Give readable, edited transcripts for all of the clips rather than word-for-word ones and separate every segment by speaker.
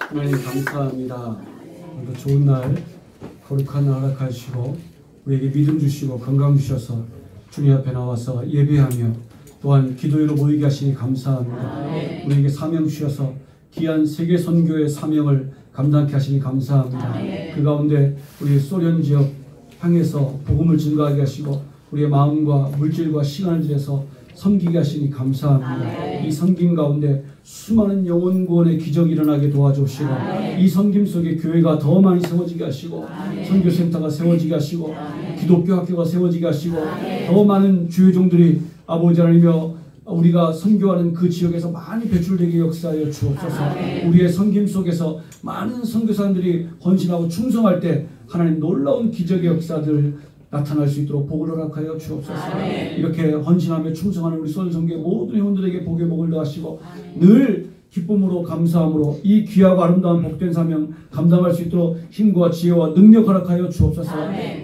Speaker 1: 하나님 감사합니다. 오늘도 좋은 날 거룩한 날 허락하시고 우리에게 믿음 주시고 건강 주셔서 주님 앞에 나와서 예배하며 또한 기도회로 모이게 하시니 감사합니다. 우리에게 사명 주셔서 귀한 세계 선교의 사명을 감당케 하시니 감사합니다. 그 가운데 우리 소련 지역 향해서 복음을 증거하게 하시고 우리의 마음과 물질과 시간을 들여서 섬기게 하시니 감사합니다. 이 섬김 가운데 수많은 영혼 구원의 기적이 일어나게 도와주시고 이 섬김 속에 교회가 더 많이 세워지게 하시고 선교센터가 세워지게 하시고 기독교 학교가 세워지게 하시고 더 많은 주의 종들이 아버지 하나님이여 우리가 선교하는 그 지역에서 많이 배출되게 역사하여 주옵소서. 우리의 섬김 속에서 많은 선교사님들이 헌신하고 충성할 때 하나님 놀라운 기적의 역사들 나타날 수 있도록 복을 허락하여 주옵소서. 이렇게 헌신하며 충성하는 우리 소련선교의 모든 회원들에게 복의 복을 더하시고 늘 기쁨으로 감사함으로 이 귀하고 아름다운 복된 사명 감당할 수 있도록 힘과 지혜와 능력 허락하여 주옵소서.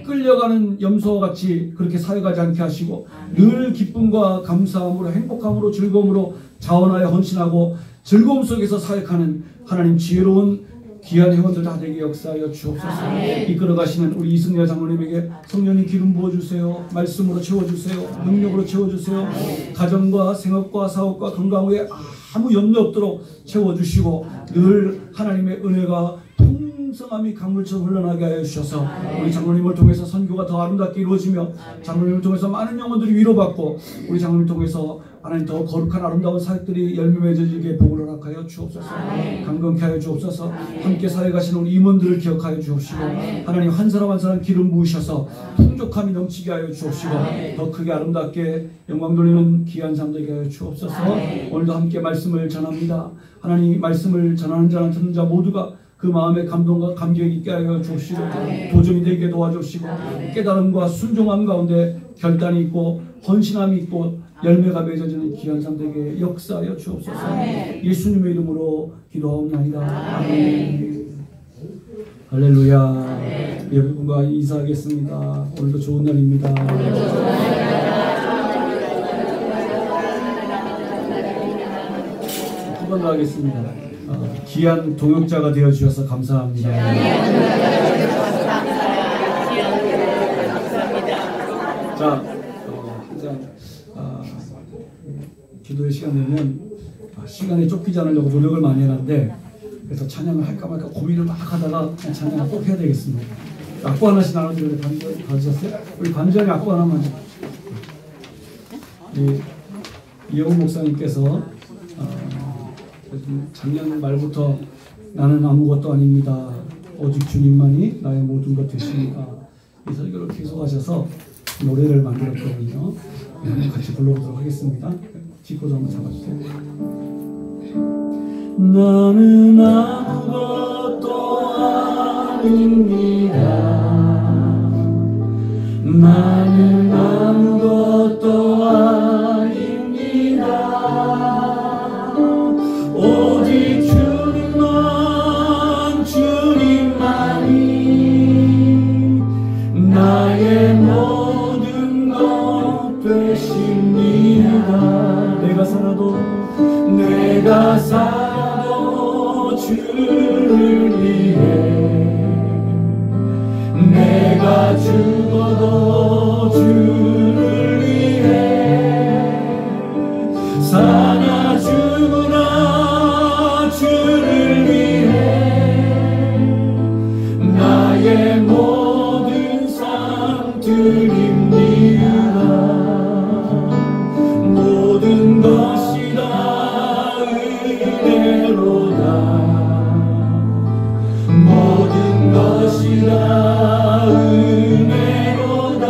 Speaker 1: 끌려가는 염소와 같이 그렇게 사역하지 않게 하시고 늘 기쁨과 감사함으로 행복함으로 즐거움으로 자원하여 헌신하고 즐거움 속에서 사역하는 하나님 지혜로운 귀한 회원들 다 되게 역사하여 주옵소서. 이끌어가시는 우리 이승려 장로님에게 성령님 기름 부어주세요. 말씀으로 채워주세요. 능력으로 채워주세요. 가정과 생업과 사업과 건강 후에 아무 염려 없도록 채워주시고 늘 하나님의 은혜가 풍성함이 강물처럼 흘러나게 하여 주셔서 우리 장로님을 통해서 선교가 더 아름답게 이루어지며 장로님을 통해서 많은 영혼들이 위로받고 우리 장로님을 통해서 하나님 더 거룩한 아름다운 사역들이 열매 맺어지게 복을 허락하여 주옵소서. 강건케 하여 주옵소서. 함께 사역하시는 우리 임원들을 기억하여 주옵시고 하나님 한 사람 한 사람 기름 부으셔서 풍족함이 넘치게 하여 주옵시고 더 크게 아름답게 영광 돌리는 귀한 삶 되게 하여 주옵소서. 오늘도 함께 말씀을 전합니다. 하나님 말씀을 전하는 자나 듣는 자 모두가 그 마음의 감동과 감격이 있게 하여 주옵시고 도전이 되게 도와주시고 깨달음과 순종함 가운데 결단이 있고 헌신함이 있고 열매가 맺어지는 귀한 삶 되게 역사하여 주옵소서. 예수님의 이름으로 기도하옵나이다. 아멘. 할렐루야. 여러분과 인사하겠습니다. 오늘도 좋은 날입니다. 한 번 더 하겠습니다. 귀한 동역자가 되어 주셔서 감사합니다. 자, 기도의 시간 되면 시간에 쫓기지 않으려고 노력을 많이 해놨는데 그래서 찬양을 할까 말까 고민을 막 하다가 찬양을 꼭 해야 되겠습니다. 악보 하나씩 나눠주는데 반전 가지셨어요? 우리 반전에 악보 하나만. 이영훈 목사님께서 작년 말부터 나는 아무것도 아닙니다. 오직 주님만이 나의 모든 것 되십니다. 이 설교를 계속 하셔서 노래를 만들었거든요. 같이 불러보도록 하겠습니다. 뒷고도 한번 잡아주세요. 나는 아무것도 아닙니다. 나는 아무것도 아닙니다. 오직 주님만이 나의 모든 것 되십니다. 내가 살아도 주를 위해 내가 죽어도 주를 위해 사나 죽으나 주를 위해 나의 모든 삶 드립니다. 모든 것이 다 은혜로다. 모든 것이 다 은혜로다.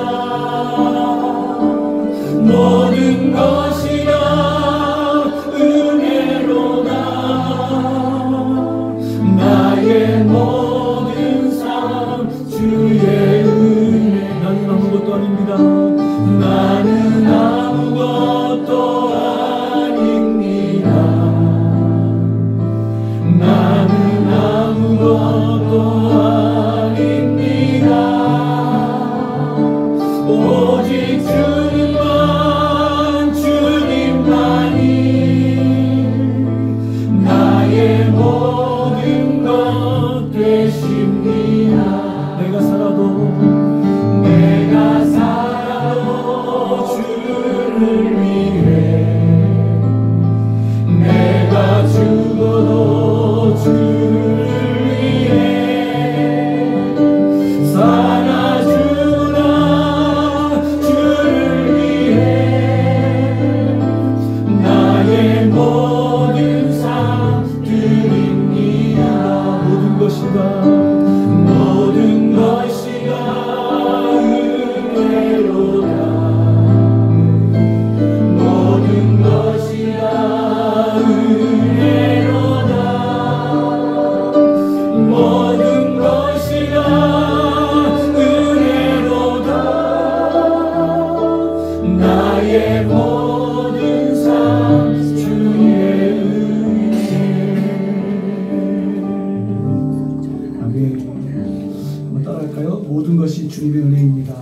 Speaker 1: 주님의 은혜입니다.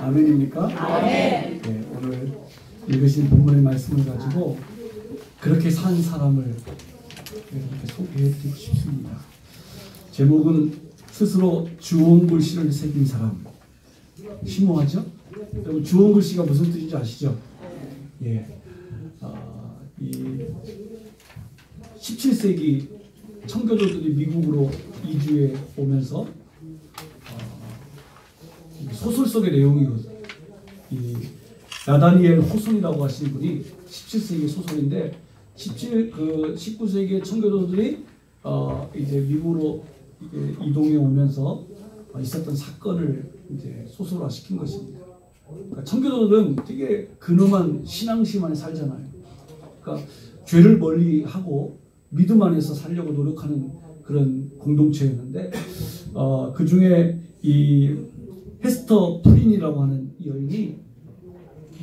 Speaker 1: 아멘입니까?
Speaker 2: 아멘.
Speaker 1: 네, 오늘 읽으신 본문의 말씀을 가지고 그렇게 산 사람을 이렇게 소개해드리고 싶습니다. 제목은 스스로 주홍글씨를 새긴 사람. 심오하죠? 여러분 주홍글씨가 무슨 뜻인지 아시죠? 예, 이 17세기 청교도들이 미국으로 이주해 오면서 소설 속의 내용이거든요. 이 나다니엘 호손이라고 하시는 분이 17세기 소설인데 19세기의 청교도들이 이제 미국으로 이동해 오면서 있었던 사건을 이제 소설화 시킨 것입니다. 그러니까 청교도들은 되게 근엄한 신앙심 안에 살잖아요. 그러니까 죄를 멀리하고 믿음 안에서 살려고 노력하는 그런 공동체였는데 그 중에 이 헤스터 프린이라고 하는 이 여인이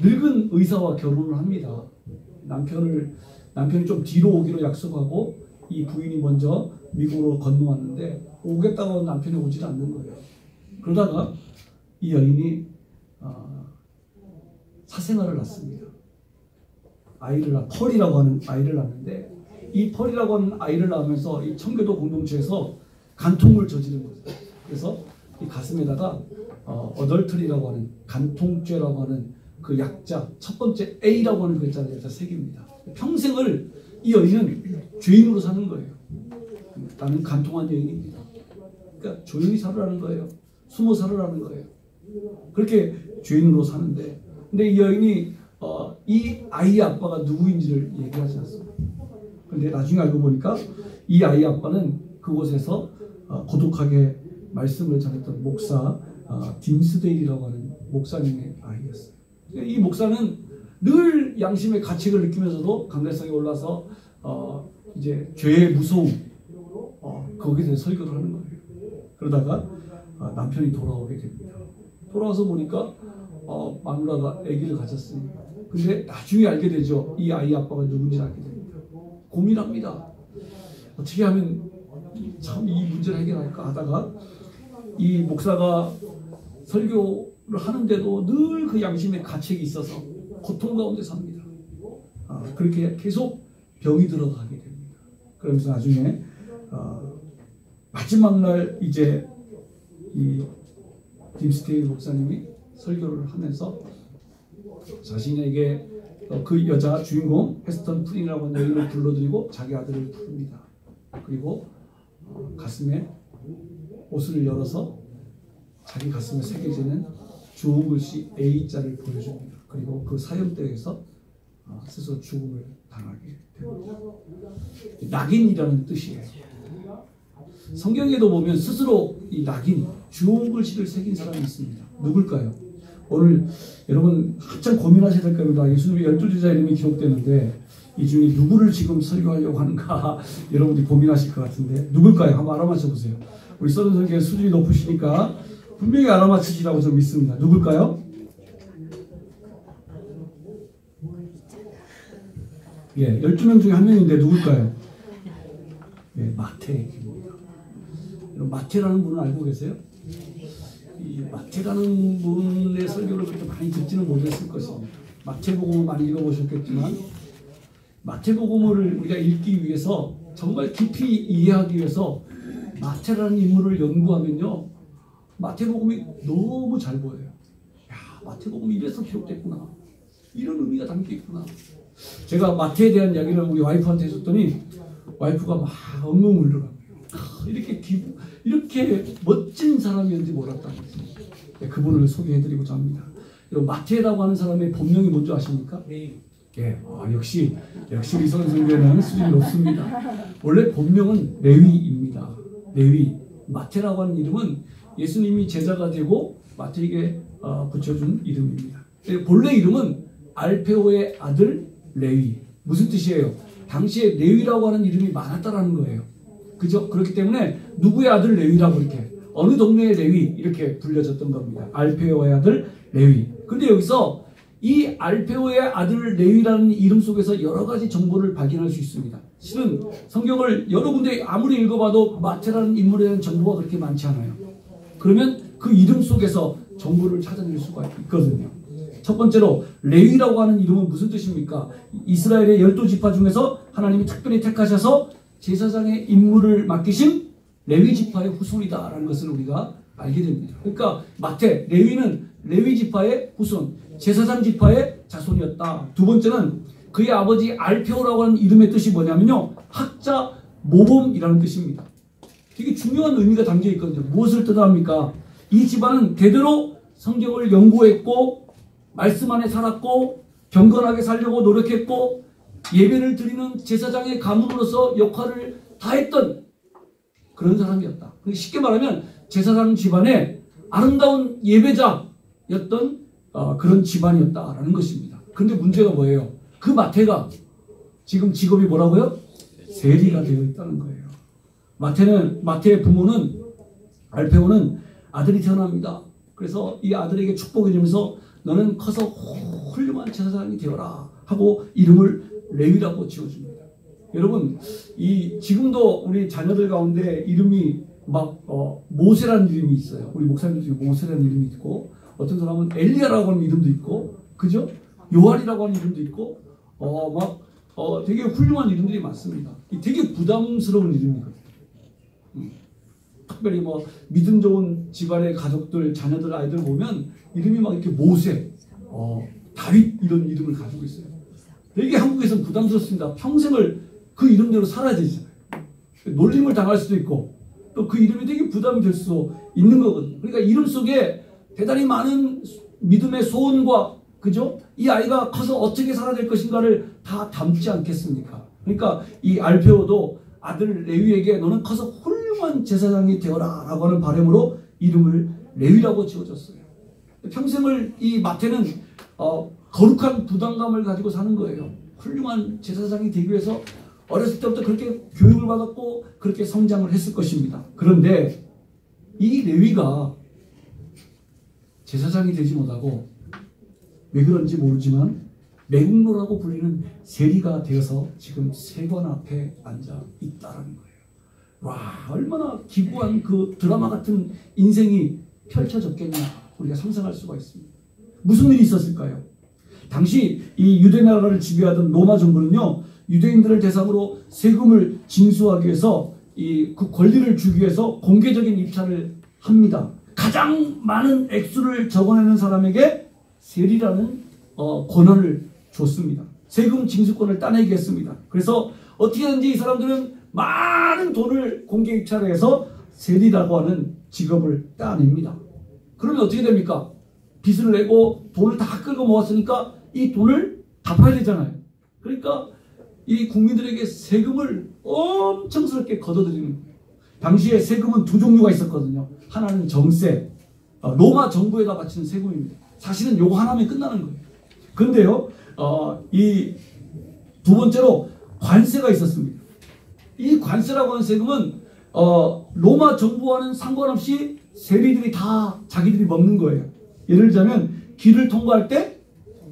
Speaker 1: 늙은 의사와 결혼을 합니다. 남편이 좀 뒤로 오기로 약속하고 이 부인이 먼저 미국으로 건너왔는데 오겠다고 남편이 오질 않는 거예요. 그러다가 이 여인이 사생아를 낳습니다. 펄이라고 하는 아이를 낳는데 이 펄이라고 하는 아이를 낳으면서 이 청교도 공동체에서 간통을 저지른 거죠. 그래서 이 가슴에다가 어덜트리라고 하는 간통죄라고 하는 그 약자 첫 번째 A라고 하는 글자를 여기다 새깁니다. 평생을 이 여인은 죄인으로 사는 거예요. 나는 간통한 여인입니다. 그러니까 조용히 살으라는 거예요. 숨어 살으라는 거예요. 그렇게 죄인으로 사는데 근데 이 여인이 이 아이의 아빠가 누구인지를 얘기하지 않습니다. 근데 나중에 알고 보니까 이 아이의 아빠는 그곳에서 고독하게 말씀을 전했던 목사 딤스데일이라고 하는 목사님의 아이였어요. 이 목사는 늘 양심의 가책을 느끼면서도 강대상에 올라서 이제 죄의 무서움 거기에 대해 설교를 하는 거예요. 그러다가 남편이 돌아오게 됩니다. 돌아와서 보니까 마누라가 아기를 가졌으니 근데 나중에 알게 되죠. 이 아이 아빠가 누군지 알게 됩니다. 고민합니다. 어떻게 하면 참 이 문제를 해결할까 하다가 이 목사가 설교를 하는데도 늘 그 양심의 가책이 있어서 고통 가운데 삽니다. 그렇게 계속 병이 들어가게 됩니다. 그러면서 나중에 마지막 날 이제 이 딤스데일 목사님이 설교를 하면서 자신에게 그 여자 주인공 헤스턴 프린이라고 하는 여인을 불러들이고 자기 아들을 부릅니다. 그리고 가슴에 옷을 열어서 자기 가슴에 새겨지는 주홍글씨 A자를 보여줍니다. 그리고 그 사형대에서 스스로 죽음을 당하게 됩니다. 낙인이라는 뜻이에요. 성경에도 보면 스스로 이 낙인, 주홍글씨를 새긴 사람이 있습니다. 누굴까요? 오늘 여러분 한참 고민하셔야 될 겁니다. 예수님의 12제자 이름이 기록되는데 이 중에 누구를 지금 설교하려고 하는가 여러분들이 고민하실 것 같은데 누굴까요? 한번 알아맞혀 보세요. 우리 써는 설교의 수준이 높으시니까 분명히 알아맞히시라고 저는 믿습니다. 누굴까요? 예, 12명 중에 한 명인데 누굴까요? 예, 마태입니다. 여러분 마태라는 분은 알고 계세요? 이 마태라는 분의 설교를 그렇게 많이 듣지는 못했을 것입니다. 마태복음을 많이 읽어보셨겠지만 마태복음을 우리가 읽기 위해서 정말 깊이 이해하기 위해서 마태라는 인물을 연구하면요 마태복음이 너무 잘 보여요. 야, 마태복음이 이래서 기록됐구나. 이런 의미가 담겨있구나. 제가 마태에 대한 이야기를 우리 와이프한테 해줬더니 와이프가 막 엉엉 울더라고요. 이렇게 멋진 사람이었는지 몰랐다는 거죠. 네, 그분을 소개해드리고자 합니다. 마태라고 하는 사람의 본명이 뭔지 아십니까? 네. 예, 역시 우리 선생님은 수준이 높습니다. 원래 본명은 레위입니다. 레위. 마태라고 하는 이름은 예수님이 제자가 되고 마태에게 붙여준 이름입니다. 본래 이름은 알페오의 아들 레위. 무슨 뜻이에요? 당시에 레위라고 하는 이름이 많았다라는 거예요. 그죠? 그렇기 때문에 누구의 아들 레위라고 이렇게 어느 동네의 레위 이렇게 불려졌던 겁니다. 알페오의 아들 레위. 근데 여기서 이 알페오의 아들 레위라는 이름 속에서 여러 가지 정보를 발견할 수 있습니다. 실은 성경을 여러 군데 아무리 읽어봐도 마태라는 인물에 대한 정보가 그렇게 많지 않아요. 그러면 그 이름 속에서 정보를 찾아낼 수가 있거든요. 첫 번째로 레위라고 하는 이름은 무슨 뜻입니까? 이스라엘의 12지파 중에서 하나님이 특별히 택하셔서 제사장의 임무를 맡기신 레위지파의 후손이다라는 것을 우리가 알게 됩니다. 그러니까 마태, 레위는 레위지파의 후손, 제사장 지파의 자손이었다. 두 번째는 그의 아버지 알페오라고 하는 이름의 뜻이 뭐냐면요, 학자 모범이라는 뜻입니다. 되게 중요한 의미가 담겨 있거든요. 무엇을 뜻합니까? 이 집안은 대대로 성경을 연구했고 말씀 안에 살았고 경건하게 살려고 노력했고 예배를 드리는 제사장의 가문으로서 역할을 다했던 그런 사람이었다. 쉽게 말하면 제사장 집안의 아름다운 예배자였던 그런 집안이었다라는 것입니다. 그런데 문제가 뭐예요? 그 마태가 지금 직업이 뭐라고요? 세리가 되어 있다는 거예요. 마태의 부모는 알페오는 아들이 태어납니다. 그래서 이 아들에게 축복을 주면서 너는 커서 훌륭한 제사장이 되어라 하고 이름을 레위라고 지어줍니다. 여러분, 지금도 우리 자녀들 가운데 이름이 막 모세라는 이름이 있어요. 우리 목사님 중에 모세라는 이름이 있고 어떤 사람은 엘리야라고 하는 이름도 있고, 그죠? 요한이라고 하는 이름도 있고, 되게 훌륭한 이름들이 많습니다. 되게 부담스러운 이름이거든요. 특별히 믿음 좋은 집안의 가족들, 자녀들, 아이들 보면 이름이 막 이렇게 모세, 다윗 이런 이름을 가지고 있어요. 되게 한국에서는 부담스럽습니다. 평생을 그 이름대로 살아야 되잖아요. 놀림을 당할 수도 있고 또 그 이름이 되게 부담이 될 수 있는 거거든요. 그러니까 이름 속에 대단히 많은 믿음의 소원과, 그죠? 이 아이가 커서 어떻게 살아야 될 것인가를 다 담지 않겠습니까? 그러니까 이 알페오도 아들 레위에게 너는 커서 훌륭한 제사장이 되어라 라고 하는 바람으로 이름을 레위라고 지어줬어요. 평생을 이 마태는 거룩한 부담감을 가지고 사는 거예요. 훌륭한 제사장이 되기 위해서 어렸을 때부터 그렇게 교육을 받았고 그렇게 성장을 했을 것입니다. 그런데 이 레위가 제사장이 되지 못하고 왜 그런지 모르지만 매국노라고 불리는 세리가 되어서 지금 세관 앞에 앉아 있다라는 거예요. 와, 얼마나 기구한 그 드라마 같은 인생이 펼쳐졌겠냐 우리가 상상할 수가 있습니다. 무슨 일이 있었을까요? 당시 이 유대 나라를 지배하던 로마 정부는요, 유대인들을 대상으로 세금을 징수하기 위해서 그 권리를 주기 위해서 공개적인 입찰을 합니다. 가장 많은 액수를 적어내는 사람에게 세리라는 권한을 줬습니다. 세금 징수권을 따내게 했습니다. 그래서 어떻게든지 이 사람들은 많은 돈을 공개 입찰해서 세리라고 하는 직업을 따냅니다. 그러면 어떻게 됩니까? 빚을 내고 돈을 다 끌고 모았으니까 이 돈을 갚아야 되잖아요. 그러니까 이 국민들에게 세금을 엄청스럽게 걷어들이는 거예요. 당시에 세금은 두 종류가 있었거든요. 하나는 정세, 로마 정부에다 바치는 세금입니다. 사실은 요거 하나면 끝나는 거예요. 그런데요, 이 두 번째로 관세가 있었습니다. 이 관세라고 하는 세금은 로마 정부와는 상관없이 세리들이 다 자기들이 먹는 거예요. 예를 들자면 길을 통과할 때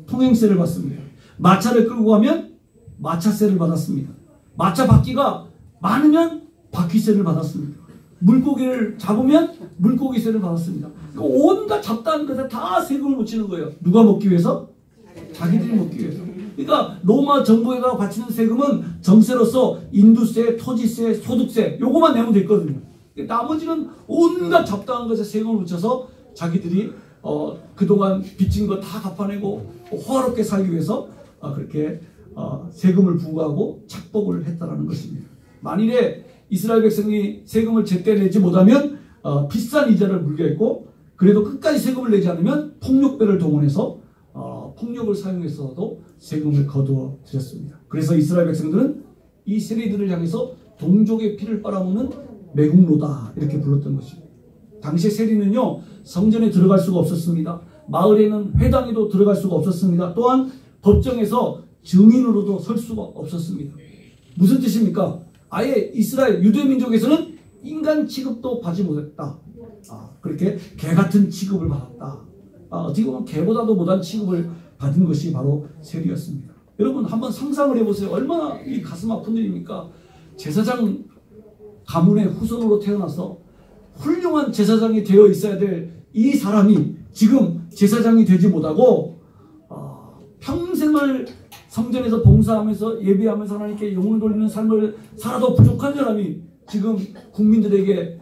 Speaker 1: 통행세를 받습니다. 마차를 끌고 가면 마차세를 받았습니다. 마차 바퀴가 많으면 바퀴세를 받았습니다. 물고기를 잡으면 물고기세를 받았습니다. 그러니까 온갖 잡다한 것에 다 세금을 묻히는 거예요. 누가 먹기 위해서? 자기들이 먹기 위해서. 그러니까 로마 정부에다 바치는 세금은 정세로서 인두세, 토지세, 소득세 요거만 내면 됐거든요. 나머지는 온갖 잡다한 것에 세금을 묻혀서 자기들이 그동안 빚진 거 다 갚아내고 호화롭게 살기 위해서 그렇게 세금을 부과하고 착복을 했다라는 것입니다. 만일에 이스라엘 백성이 세금을 제때 내지 못하면 비싼 이자를 물게 했고, 그래도 끝까지 세금을 내지 않으면 폭력배를 동원해서 폭력을 사용해서도 세금을 거두어 드렸습니다. 그래서 이스라엘 백성들은 이 세리들을 향해서 동족의 피를 빨아먹는 매국노다 이렇게 불렀던 것입니다. 당시 세리는요, 성전에 들어갈 수가 없었습니다. 마을에는 회당에도 들어갈 수가 없었습니다. 또한 법정에서 증인으로도 설 수가 없었습니다. 무슨 뜻입니까? 아예 이스라엘 유대민족에서는 인간 취급도 받지 못했다. 그렇게 개 같은 취급을 받았다. 어떻게 보면 개보다도 못한 취급을 받은 것이 바로 세리였습니다. 여러분 한번 상상을 해보세요. 얼마나 이 가슴 아픈 일입니까? 제사장 가문의 후손으로 태어나서 훌륭한 제사장이 되어 있어야 될 이 사람이 지금 제사장이 되지 못하고 평생을 성전에서 봉사하면서 예배하면서 하나님께 영을 돌리는 삶을 살아도 부족한 사람이 지금 국민들에게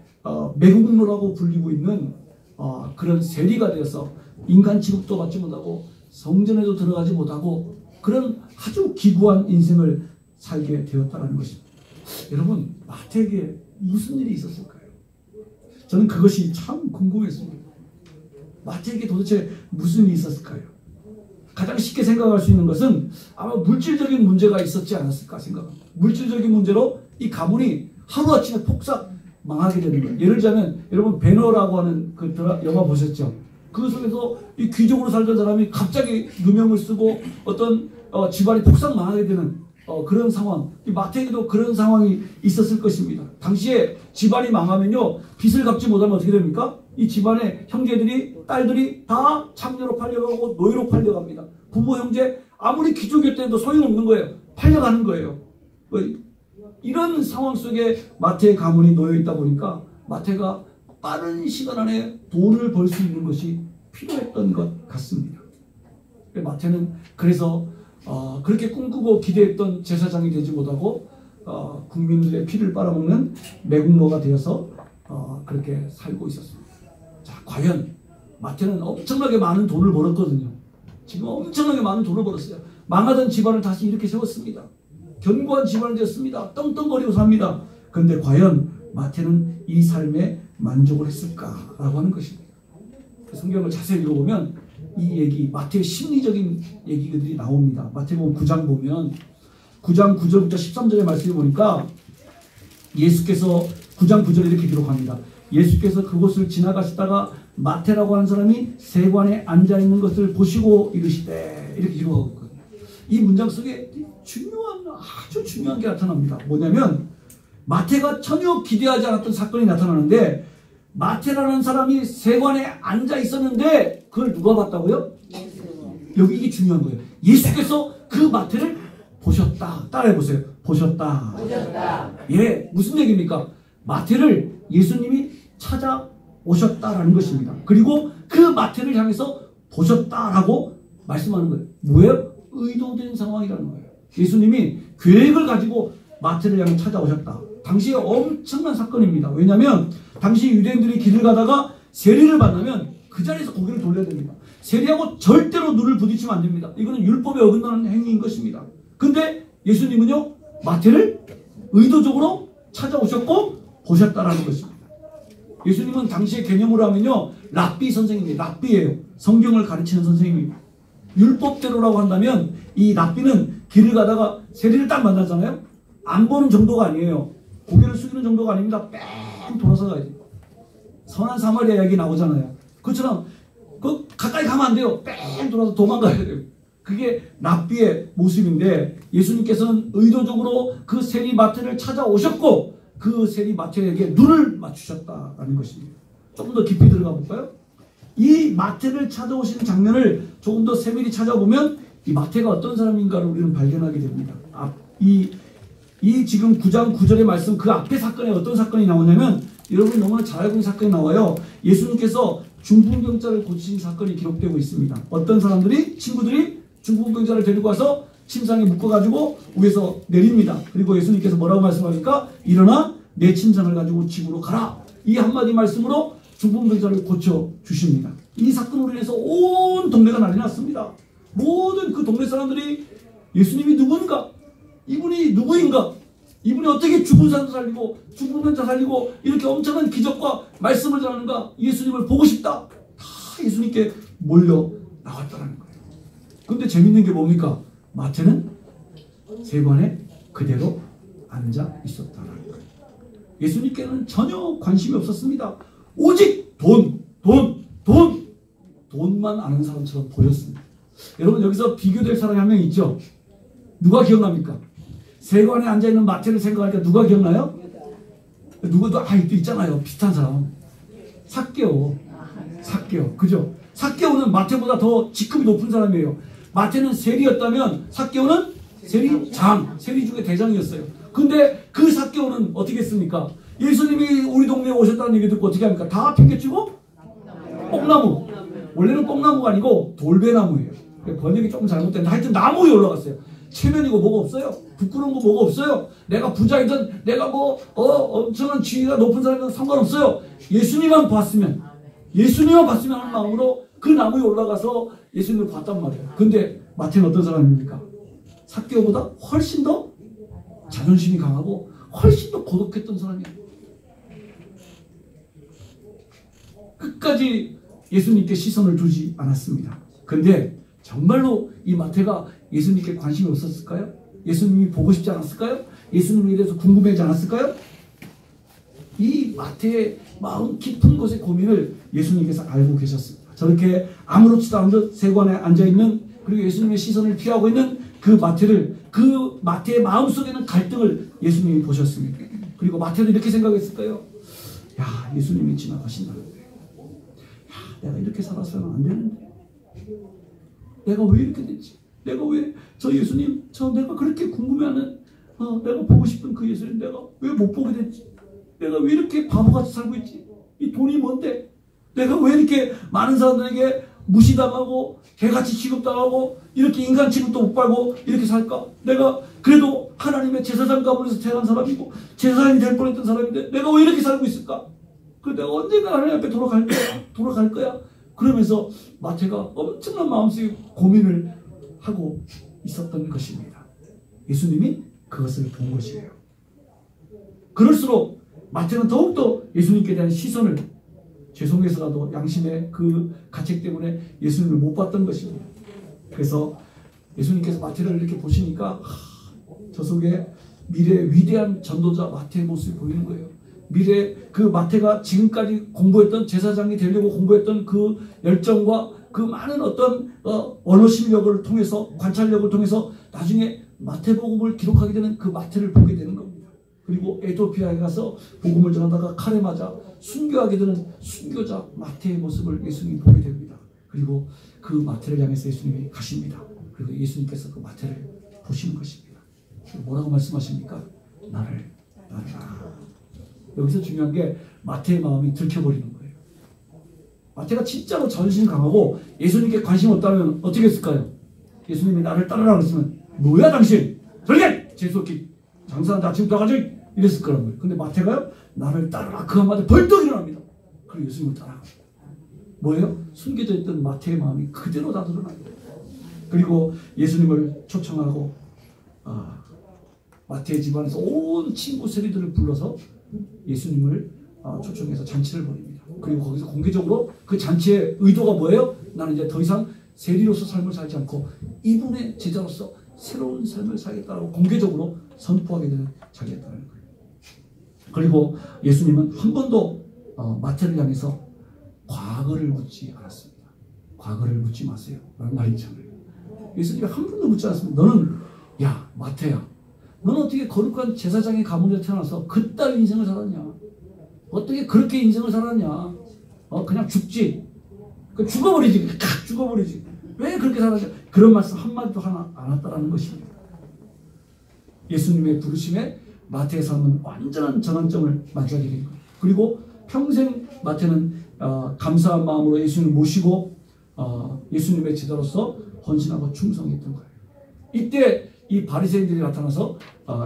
Speaker 1: 매국노라고 불리고 있는 그런 세리가 되어서 인간 취급도 받지 못하고 성전에도 들어가지 못하고 그런 아주 기구한 인생을 살게 되었다는 것입니다. 여러분, 마태에게 무슨 일이 있었을까요? 저는 그것이 참 궁금했습니다. 마태에게 도대체 무슨 일이 있었을까요? 가장 쉽게 생각할 수 있는 것은 아마 물질적인 문제가 있었지 않았을까 생각합니다. 물질적인 문제로 이 가문이 하루아침에 폭삭 망하게 되는 거예요. 예를 들자면 여러분 배너라고 하는 그 영화 보셨죠? 그 속에서 이 귀족으로 살던 사람이 갑자기 누명을 쓰고 어떤 집안이 폭삭 망하게 되는 그런 상황. 이 마태에게도 그런 상황이 있었을 것입니다. 당시에 집안이 망하면요, 빚을 갚지 못하면 어떻게 됩니까? 이 집안의 형제들이, 딸들이 다 창녀로 팔려가고 노예로 팔려갑니다. 부모 형제 아무리 귀족이었대도 소용없는 거예요. 팔려가는 거예요. 이런 상황 속에 마태의 가문이 놓여 있다 보니까 마태가 빠른 시간 안에 돈을 벌 수 있는 것이 필요했던 것 같습니다. 마태는 그래서 그렇게 꿈꾸고 기대했던 제사장이 되지 못하고 국민들의 피를 빨아먹는 매국노가 되어서 그렇게 살고 있었습니다. 자, 과연 마태는 엄청나게 많은 돈을 벌었거든요. 지금 엄청나게 많은 돈을 벌었어요. 망하던 집안을 다시 이렇게 세웠습니다. 견고한 집안을 지었습니다. 떵떵거리고 삽니다. 그런데 과연 마태는 이 삶에 만족을 했을까라고 하는 것입니다. 성경을 자세히 읽어보면 이 얘기, 마태의 심리적인 얘기들이 나옵니다. 마태복음 9장 보면 9장 9절부터 13절의 말씀을 보니까 예수께서 9장 9절에 이렇게 기록합니다. 예수께서 그곳을 지나가시다가 마태라고 하는 사람이 세관에 앉아있는 것을 보시고 이르시되, 이렇게 기록하고 있거든요. 이 문장 속에 아주 중요한 게 나타납니다. 뭐냐면 마태가 전혀 기대하지 않았던 사건이 나타나는데, 마태라는 사람이 세관에 앉아 있었는데 그걸 누가 봤다고요? 여기 이게 중요한 거예요. 예수께서 그 마태를 보셨다. 따라해보세요. 보셨다. 예, 무슨 얘기입니까? 마태를 예수님이 찾아오셨다라는 것입니다. 그리고 그 마태를 향해서 보셨다라고 말씀하는 거예요. 뭐예요? 의도된 상황이라는 거예요. 예수님이 계획을 가지고 마태를 향해 찾아오셨다. 당시에 엄청난 사건입니다. 왜냐하면 당시 유대인들이 길을 가다가 세리를 만나면 그 자리에서 고개를 돌려야 됩니다. 세리하고 절대로 눈을 부딪히면 안 됩니다. 이거는 율법에 어긋나는 행위인 것입니다. 근데 예수님은요, 마태를 의도적으로 찾아오셨고 보셨다라는 것입니다. 예수님은 당시의 개념으로 하면요, 랍비 선생님이에요. 랍비예요. 성경을 가르치는 선생님입니다. 율법대로라고 한다면 이 랍비는 길을 가다가 세리를 딱 만나잖아요. 안 보는 정도가 아니에요. 고개를 숙이는 정도가 아닙니다. 뺑 돌아서 가야지. 선한 사마리아 이야기 나오잖아요. 그처럼 가까이 가면 안 돼요. 뺑 돌아서 도망가야 돼요. 그게 랍비의 모습인데, 예수님께서는 의도적으로 그 세리 마태를 찾아오셨고 그 세리 마태에게 눈을 맞추셨다는 것입니다. 조금 더 깊이 들어가 볼까요? 이 마태를 찾아오시는 장면을 조금 더 세밀히 찾아보면 이 마태가 어떤 사람인가를 우리는 발견하게 됩니다. 이 지금 9장 9절의 말씀 그 앞에 사건에 어떤 사건이 나오냐면, 여러분이 너무나 잘 알고 있는 사건이 나와요. 예수님께서 중풍병자를 고치신 사건이 기록되고 있습니다. 어떤 사람들이, 친구들이 중풍병자를 데리고 와서 침상에 묶어가지고 위에서 내립니다. 그리고 예수님께서 뭐라고 말씀하니까, 일어나 내 침상을 가지고 집으로 가라. 이 한마디 말씀으로 중풍병자를 고쳐주십니다. 이 사건으로 인해서 온 동네가 난리 났습니다. 모든 그 동네 사람들이 예수님이 누군가, 이분이 누구인가, 이분이 어떻게 죽은 사람도 살리고 중풍병자 살리고 이렇게 엄청난 기적과 말씀을 전하는가, 예수님을 보고 싶다. 다 예수님께 몰려 나왔다는 거예요. 근데 재밌는 게 뭡니까? 마태는 세관에 그대로 앉아 있었다는 거예요. 예수님께는 전혀 관심이 없었습니다. 오직 돈만 아는 사람처럼 보였습니다. 여러분, 여기서 비교될 사람이 한 명 있죠? 누가 기억납니까? 세관에 앉아있는 마태를 생각하니까 누가 기억나요? 누구도 있잖아요. 비슷한 사람. 삭개오. 그죠? 삭개오는 마태보다 더 직급이 높은 사람이에요. 마태는 세리였다면 삭개오는 세리장, 세리 중에 대장이었어요. 근데 그 삭개오는 어떻게 했습니까? 예수님이 우리 동네에 오셨다는 얘기 듣고 어떻게 합니까? 다 팽개치고 뽕나무. 원래는 뽕나무가 아니고 돌배나무예요. 번역이 조금 잘못됐는데 하여튼 나무에 올라갔어요. 체면이고 뭐가 없어요. 부끄러운 거 뭐가 없어요. 내가 부자이든 내가 뭐 엄청난 지위가 높은 사람이든 상관없어요. 예수님만 봤으면 하는 마음으로 그 나무에 올라가서 예수님을 봤단 말이에요. 근데 마태는 어떤 사람입니까? 삭개오보다 훨씬 더 자존심이 강하고 훨씬 더 고독했던 사람이에요. 끝까지 예수님께 시선을 두지 않았습니다. 근데 정말로 이 마태가 예수님께 관심이 없었을까요? 예수님이 보고 싶지 않았을까요? 예수님에 대해서 궁금해하지 않았을까요? 이 마태의 마음 깊은 곳의 고민을 예수님께서 알고 계셨습니다. 저렇게 아무렇지도 않은 듯 세관에 앉아있는, 그리고 예수님의 시선을 피하고 있는 그 마태의 마음속에는 갈등을 예수님이 보셨습니다. 그리고 마태도 이렇게 생각했을까요? 야, 예수님이 지나가신다는데, 야, 내가 이렇게 살아서는 안 되는데, 내가 왜 이렇게 됐지? 내가 왜 저 예수님, 내가 그렇게 궁금해하는, 내가 보고 싶은 그 예수님 내가 왜 못 보게 됐지? 내가 왜 이렇게 바보같이 살고 있지? 이 돈이 뭔데? 내가 왜 이렇게 많은 사람들에게 무시당하고 개같이 취급당하고 이렇게 인간 취급도 못 받고 이렇게 살까? 내가 그래도 하나님의 제사장 가문에서 태어난 사람이고 제사장이 될 뻔했던 사람인데 내가 왜 이렇게 살고 있을까? 그래 내가 언젠가 하나님 앞에 돌아갈 거야. 그러면서 마태가 엄청난 마음속에 고민을 하고 있었던 것입니다. 예수님이 그것을 본 것이에요. 그럴수록 마태는 더욱더 예수님께 대한 시선을, 죄송해서라도 양심의 그 가책 때문에 예수님을 못 봤던 것입니다. 그래서 예수님께서 마태를 이렇게 보시니까 저 속에 미래의 위대한 전도자 마태의 모습이 보이는 거예요. 미래 그 마태가 지금까지 공부했던, 제사장이 되려고 공부했던 그 열정과 그 많은 어떤 언어 실력을 통해서, 관찰력을 통해서 나중에 마태복음을 기록하게 되는 그 마태를 보게 되는 겁니다. 그리고 에티오피아에 가서 복음을 전하다가 칼에 맞아 순교하게 되는 순교자 마태의 모습을 예수님이 보게 됩니다. 그리고 그 마태를 향해서 예수님이 가십니다. 그리고 예수님께서 그 마태를 보시는 것입니다. 뭐라고 말씀하십니까? 나를 따르라. 여기서 중요한 게 마태의 마음이 들켜버리는 거예요. 마태가 진짜로 자존심 강하고 예수님께 관심 없다면 어떻게 했을까요? 예수님이 나를 따르라 그랬으면 뭐야 당신? 저리가! 재수없게 장사한테 아침부터 가지고 이랬을 거란 거예요. 근데 마태가요? 나를 따르라 그 한마디에 벌떡 일어납니다. 그리고 예수님을 따라갑니다. 뭐예요? 숨겨져 있던 마태의 마음이 그대로 다 드러나요. 그리고 예수님을 초청하고 마태의 집안에서 온 친구 세리들을 불러서 예수님을 초청해서 잔치를 벌입니다. 그리고 거기서 공개적으로 그 잔치의 의도가 뭐예요? 나는 이제 더 이상 세리로서 삶을 살지 않고 이분의 제자로서 새로운 삶을 살겠다고 공개적으로 선포하게 되는 자리였다는 거예요. 그리고 예수님은 한 번도 마태를 향해서 과거를 묻지 않았습니다. 과거를 묻지 마세요 라는 말이 있잖아요. 예수님이 한 번도 묻지 않았습니다. 너는 야 마태야, 너는 어떻게 거룩한 제사장의 가문에 태어나서 그따위 인생을 살았냐? 어떻게 그렇게 인생을 살았냐? 그냥 죽지. 죽어버리지. 죽어버리지. 왜 그렇게 살았냐? 그런 말씀 한마디도 하나 안 했다라는 것입니다. 예수님의 부르심에 마태의 삶은 완전한 전환점을 맞이하게 된 거예요. 그리고 평생 마태는 감사한 마음으로 예수님을 모시고 예수님의 제자로서 헌신하고 충성했던 거예요. 이때 이 바리새인들이 나타나서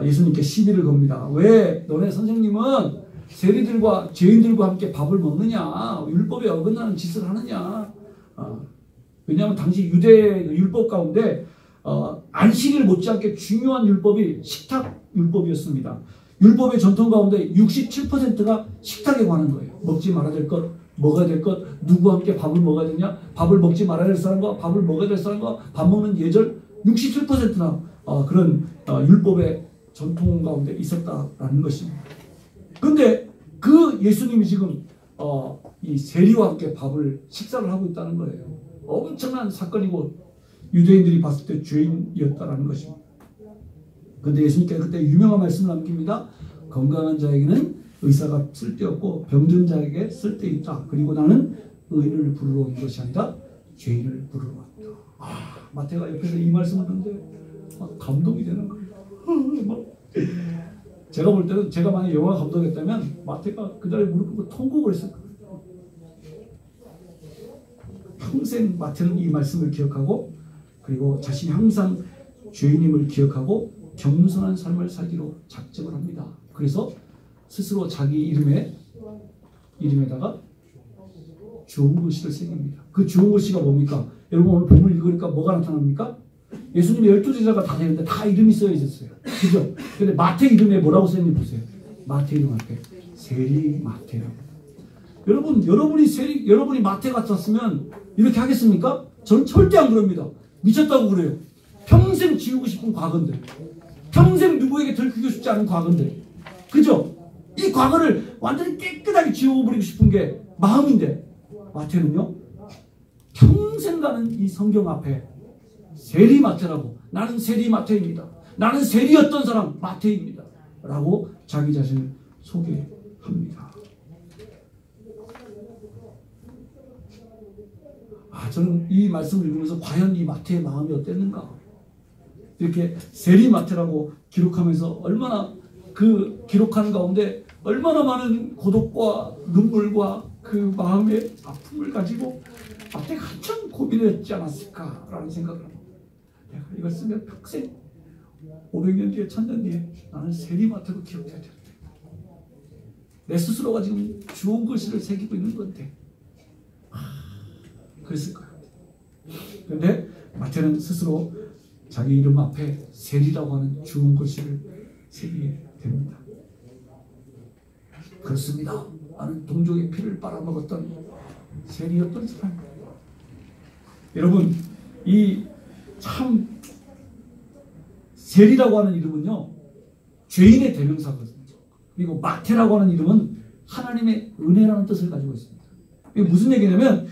Speaker 1: 예수님께 시비를 겁니다. 왜 너네 선생님은 세리들과 죄인들과 함께 밥을 먹느냐? 율법에 어긋나는 짓을 하느냐? 왜냐하면 당시 유대 율법 가운데 안식일 못지않게 중요한 율법이 식탁 율법이었습니다. 율법의 전통 가운데 67%가 식탁에 관한 거예요. 먹지 말아야 될 것, 먹어야 될 것, 누구와 함께 밥을 먹어야 되냐, 밥을 먹지 말아야 될 사람과 밥을 먹어야 될 사람과 밥 먹는 예절 67%나 그런 율법의 전통 가운데 있었다라는 것입니다. 근데 그 예수님이 지금 이 세리와 함께 식사를 하고 있다는 거예요. 엄청난 사건이고 유대인들이 봤을 때 죄인이었다라는 것입니다. 근데 예수님께서 그때 유명한 말씀을 남깁니다. 건강한 자에게는 의사가 쓸데없고 병든 자에게 쓸데있다. 그리고 나는 의인을 부르러 온 것이 아니라 죄인을 부르러 왔다. 마태가 옆에서 이 말씀을 듣는데 감동이 되는 거예요. 제가 볼 때는 제가 만약 영화 감독했다면 마태가 그 자리에 무릎 꿇고 통곡을 했을 거예요. 평생 마태는 이 말씀을 기억하고 그리고 자신이 항상 죄인임을 기억하고 겸손한 삶을 살기로 작정을 합니다. 그래서 스스로 자기 이름에다가 좋은 글씨를 새깁니다. 그 좋은 글씨가 뭡니까? 여러분 오늘 본문 읽으니까 뭐가 나타납니까? 예수님의 12제자가 다 되는데 다 이름이 쓰여 있었어요. 그죠? 근데 마태 이름에 뭐라고 써있는지 보세요. 마태 이름 앞에 세리 마태라고. 여러분이 마태 같았으면 이렇게 하겠습니까? 저는 절대 안 그럽니다. 미쳤다고 그래요. 평생 지우고 싶은 과거인데, 평생 누구에게 들키고 싶지 않은 과거인데, 그죠? 이 과거를 완전히 깨끗하게 지워버리고 싶은 게 마음인데, 마태는요, 평생 가는 이 성경 앞에 세리 마태라고, 나는 세리 마태입니다. 나는 세리였던 사람 마태입니다. 라고 자기 자신을 소개합니다. 저는 이 말씀을 읽으면서 과연 이 마태의 마음이 어땠는가? 이렇게 세리 마태라고 기록하면서 얼마나 그 기록하는 가운데 얼마나 많은 고독과 눈물과 그 마음의 아픔을 가지고 마태가 한참 고민했지 않았을까라는 생각을 합니다. 내가 이걸 쓰면 평생 500년 뒤에 1000년 뒤에 나는 세리 마태로 기억해야 되는데 내 스스로가 지금 좋은 글씨를 새기고 있는 건데 그랬을 거예요. 그런데 마태는 스스로 자기 이름 앞에 세리라고 하는 좋은 글씨를 새기게 됩니다. 그렇습니다. 나는 동족의 피를 빨아먹었던 세리였던 사람입니다. 여러분, 이 참 세리라고 하는 이름은요, 죄인의 대명사거든요. 그리고 마태라고 하는 이름은 하나님의 은혜라는 뜻을 가지고 있습니다. 이게 무슨 얘기냐면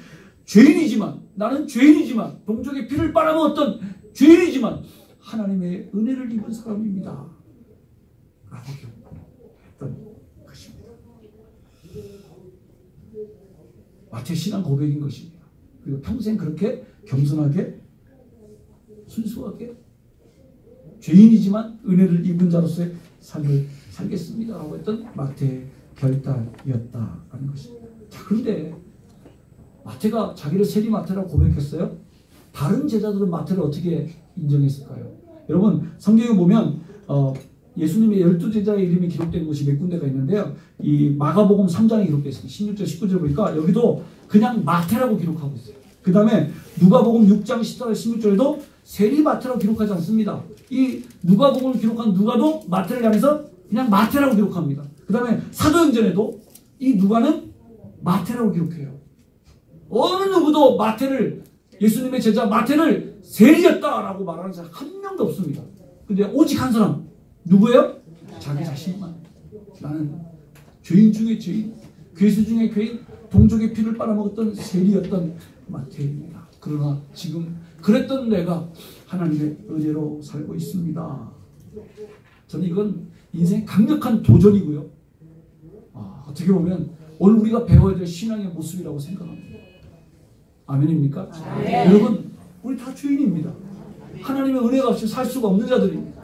Speaker 1: 나는 죄인이지만 동족의 피를 빨아먹었던 죄인이지만 하나님의 은혜를 입은 사람입니다. 라고 했던 것입니다. 마태 신앙 고백인 것입니다. 그리고 평생 그렇게 겸손하게 순수하게 죄인이지만 은혜를 입은 자로서의 삶을 살겠습니다. 라고 했던 마태의 결단이었다라는 것입니다. 자, 그런데 마태가 자기를 세리 마태라고 고백했어요. 다른 제자들은 마태를 어떻게 인정했을까요? 여러분 성경에 보면 예수님의 12제자의 이름이 기록된 곳이 몇 군데가 있는데요. 이 마가복음 3장에 기록되어 있습니다. 16절 19절 보니까 여기도 그냥 마태라고 기록하고 있어요. 그 다음에 누가복음 6장 14절 16절에도 세리 마태라고 기록하지 않습니다. 이 누가복음을 기록한 누가도 마태를 향해서 그냥 마태라고 기록합니다. 그 다음에 사도행전에도 이 누가는 마태라고 기록해요. 어느 누구도 예수님의 제자 마태를 세리였다라고 말하는 사람 한 명도 없습니다. 근데 오직 한 사람 누구예요? 자기 자신만. 나는 죄인 중에 죄인, 괴수 중에 괴인, 동족의 피를 빨아먹었던 세리였던 마태입니다. 그러나 지금 그랬던 내가 하나님의 은혜로 살고 있습니다. 저는 이건 인생의 강력한 도전이고요. 어떻게 보면 오늘 우리가 배워야 될 신앙의 모습이라고 생각합니다. 아멘입니까? 네. 여러분 우리 다 죄인입니다. 하나님의 은혜가 없이 살 수가 없는 자들입니다.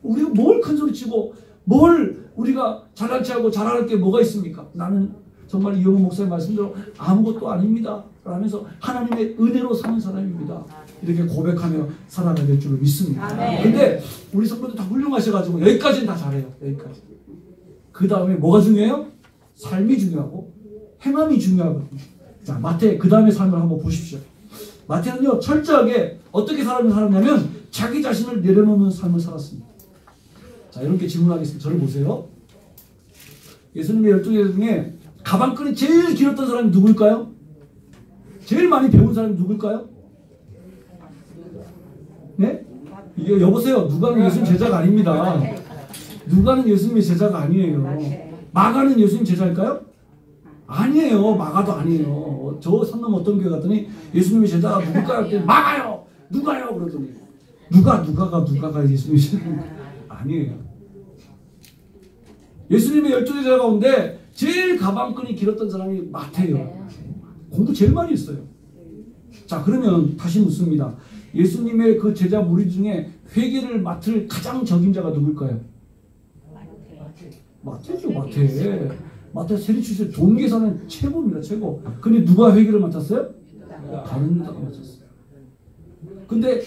Speaker 1: 우리가 뭘 큰소리치고 뭘 우리가 잘난 체하고 잘할 게 뭐가 있습니까? 나는 정말 이영호 목사님 말씀대로 아무것도 아닙니다 라면서 하나님의 은혜로 사는 사람입니다. 이렇게 고백하며 살아가야 될 줄을 믿습니다. 그런데 우리 성도들 다 훌륭하셔가지고 여기까지는 다 잘해요. 여기까지. 그 다음에 뭐가 중요해요? 삶이 중요하고 행함이 중요하거든요. 자, 마태 그 다음에 삶을 한번 보십시오. 마태는요 철저하게 어떻게 살았냐면 자기 자신을 내려놓는 삶을 살았습니다. 자, 이렇게 질문하겠습니다. 저를 보세요. 예수님의 12제자 중에 가방끈이 제일 길었던 사람이 누굴까요? 제일 많이 배운 사람이 누굴까요? 네? 이게 여보세요. 누가는 예수님 제자가 아닙니다. 누가는 예수님의 제자가 아니에요. 마가는 예수님 제자일까요? 아니에요. 마가도 아니에요. 저 산 넘 어떤 교회 갔더니 예수님의 제자가 누굴까요? 했더니 마가요. 누가요? 그러더니 누가가 예수님의 제자가 아니에요. 예수님의 12제자 가운데 제일 가방끈이 길었던 사람이 마태예요. 공부 제일 많이 했어요. 자, 그러면 다시 묻습니다. 예수님의 그 제자 무리 중에 회개를 맡을 가장 적임자가 누굴까요? 마태죠, 마태. 마태 세리 출신 돈 계산은 최고입니다, 최고. 근데 누가 회계를 맡았어요? 다른 유다가 맡았어요. 근데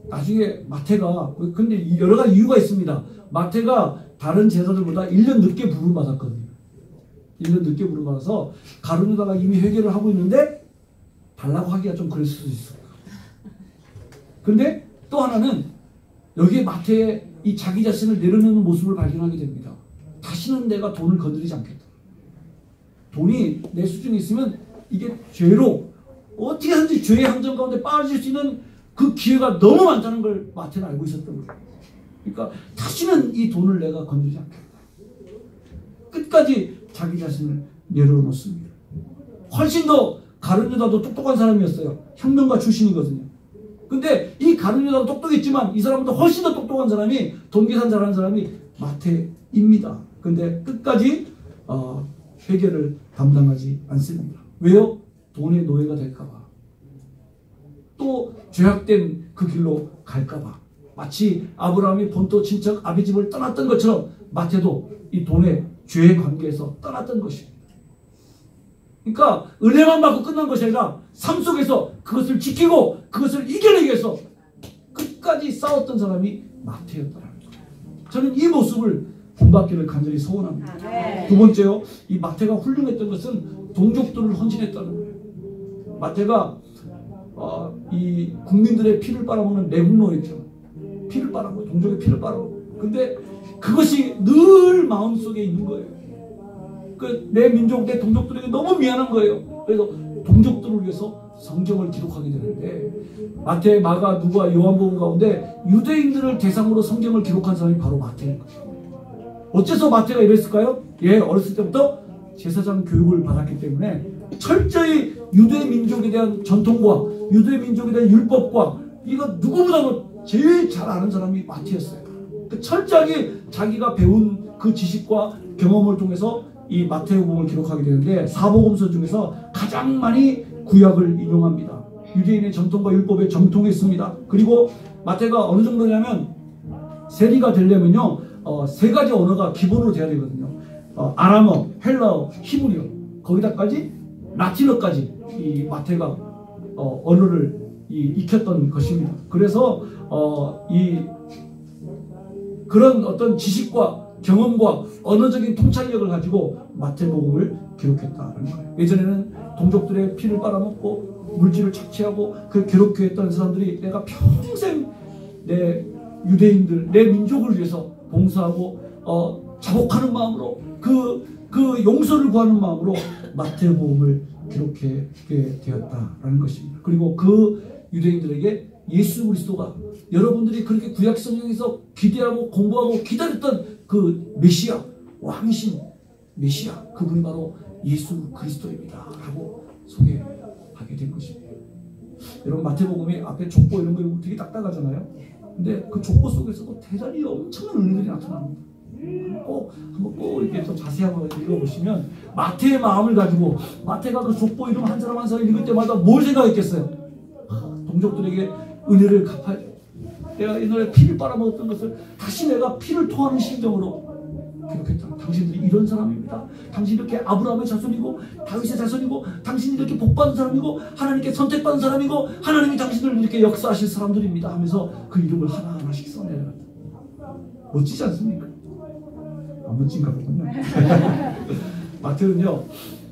Speaker 1: 나중에 마태가, 근데 여러 가지 이유가 있습니다. 마태가 다른 제자들보다 1년 늦게 부름받았거든요. 1년 늦게 부름받아서 가룟 유다가 이미 회개를 하고 있는데 달라고 하기가 좀 그랬을 수도 있어요. 근데 또 하나는 여기에 마태의 이 자기 자신을 내려놓는 모습을 발견하게 됩니다. 다시는 내가 돈을 건드리지 않겠다. 돈이 내 수준에 있으면 이게 죄로 어떻게 하든지 죄의 함정 가운데 빠질 수 있는 그 기회가 너무 많다는 걸 마태는 알고 있었던 거예요. 그러니까 다시는 이 돈을 내가 건드리지 않겠다. 끝까지 자기 자신을 내려놓습니다. 훨씬 더 가룟 유다도 똑똑한 사람이었어요. 혁명가 출신이거든요. 근데 이 가룟 유다도 똑똑했지만 이 사람보다 훨씬 더 똑똑한 사람이, 돈 계산 잘하는 사람이 마태입니다. 근데 끝까지 회개를 담당하지 않습니다. 왜요? 돈의 노예가 될까봐. 또 죄악된 그 길로 갈까봐. 마치 아브라함이 본토 친척 아비집을 떠났던 것처럼 마태도 이 돈의 죄의 관계에서 떠났던 것입니다. 그러니까 은혜만 받고 끝난 것이 아니라 삶 속에서 그것을 지키고 그것을 이겨내기 위해서 끝까지 싸웠던 사람이 마태였다는 거예요. 저는 이 모습을 본받기를 간절히 소원합니다. 두 번째요, 이 마태가 훌륭했던 것은 동족들을 헌신했다는 거예요. 마태가 이 국민들의 피를 빨아먹는 내국노였죠. 피를 빨아먹고 동족의 피를 빨아먹고. 근데 그것이 늘 마음속에 있는 거예요. 내 민족, 내 동족들에게 너무 미안한 거예요. 그래서 동족들을 위해서 성경을 기록하게 되는데 마태, 마가, 누가, 요한복음 가운데 유대인들을 대상으로 성경을 기록한 사람이 바로 마태인 거예요. 어째서 마태가 이랬을까요? 어렸을 때부터 제사장 교육을 받았기 때문에 철저히 유대 민족에 대한 전통과 유대 민족에 대한 율법과 이거 누구보다도 제일 잘 아는 사람이 마태였어요. 철저하게 자기가 배운 그 지식과 경험을 통해서 이 마태복음을 기록하게 되는데 사복음서 중에서 가장 많이 구약을 인용합니다. 유대인의 전통과 율법에 정통했습니다. 그리고 마태가 어느 정도냐면 세리가 되려면요, 세 가지 언어가 기본으로 돼야 되거든요. 아람어, 헬라어, 히브리어, 거기다까지 라틴어까지 이 마태가 언어를 익혔던 것입니다. 그래서 그런 어떤 지식과 경험과 언어적인 통찰력을 가지고 마태복음을 기록했다는 거예요. 예전에는 동족들의 피를 빨아먹고 물질을 착취하고 그 괴롭게 했던 사람들이 내가 평생 내 유대인들, 내 민족을 위해서 봉사하고 자복하는 마음으로 그 용서를 구하는 마음으로 마태복음을 기록하게 되었다라는 것입니다. 그리고 그 유대인들에게 예수 그리스도가 여러분들이 그렇게 구약 성경에서 기대하고 공부하고 기다렸던 그 메시아, 왕이신 메시아, 그분이 바로 예수 그리스도입니다 라고 소개하게 된 것입니다. 여러분, 마태복음이 앞에 족보 이런 거 되게 딱딱하잖아요. 근데 그 족보 속에서도 대단히 엄청난 은혜들이 나타납니다. 한번 꼭 이렇게 좀 자세히 한번 읽어보시면 마태의 마음을 가지고 마태가 그 족보 이름 한 사람 한 사람 읽을 때마다 뭘 생각했겠어요? 동족들에게 은혜를 갚아야 돼. 내가 옛날에 피를 빨아먹었던 것을 다시 내가 피를 토하는 심정으로 기록했다. 당신들이 이런 사람입니다. 당신이 이렇게 아브라함의 자손이고 다윗의 자손이고 당신이 이렇게 복받은 사람이고 하나님께 선택받은 사람이고 하나님이 당신을 이렇게 역사하실 사람들입니다 하면서 그 이름을 하나하나씩 써내려간다. 멋지지 않습니까? 멋진가 보군요. 마태는요,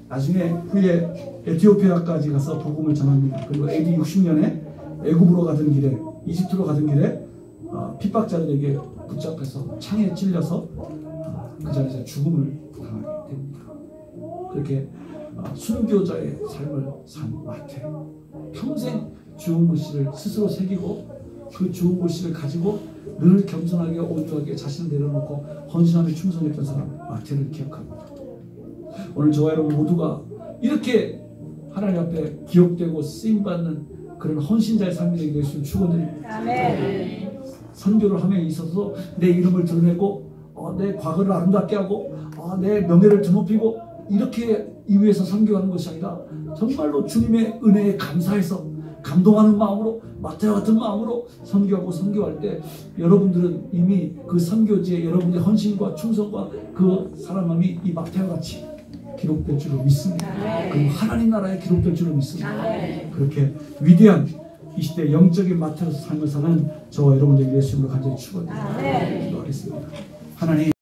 Speaker 1: 나중에 후에 에티오피아까지 가서 복음을 전합니다. 그리고 AD 60년에 애굽으로 가던 길에, 이집트로 가던 길에 핍박자들에게 붙잡혀서 창에 찔려서 그 자리에서 죽음을 당하게 됩니다. 그렇게 순교자의 삶을 산 마태, 평생 주홍 글씨를 스스로 새기고 그 주홍 글씨를 가지고 늘 겸손하게 온유하게 자신을 내려놓고 헌신함에 충성했던 사람 마태를 기억합니다. 오늘 저와 여러분 모두가 이렇게 하나님 앞에 기억되고 쓰임받는 그런 헌신자의 삶이 되게 되시길 축원드립니다. 선교를 함에 있어서 내 이름을 드러내고 내 과거를 아름답게 하고 내 명예를 드높이고 이렇게 이 위해서 선교하는 것이 아니라 정말로 주님의 은혜에 감사해서 감동하는 마음으로 마태와 같은 마음으로 선교하고 선교할 때 여러분들은 이미 그 선교지에 여러분의 헌신과 충성과 그 사랑함이 이 마태와 같이 기록될 줄로 믿습니다. 그리고 하나님 나라에 기록될 줄로 믿습니다. 그렇게 위대한 이 시대 영적인 마태로서 삶을 사는 저와 여러분들 예수님으로 간절히 축원드립니다. 기도하겠습니다. 하나님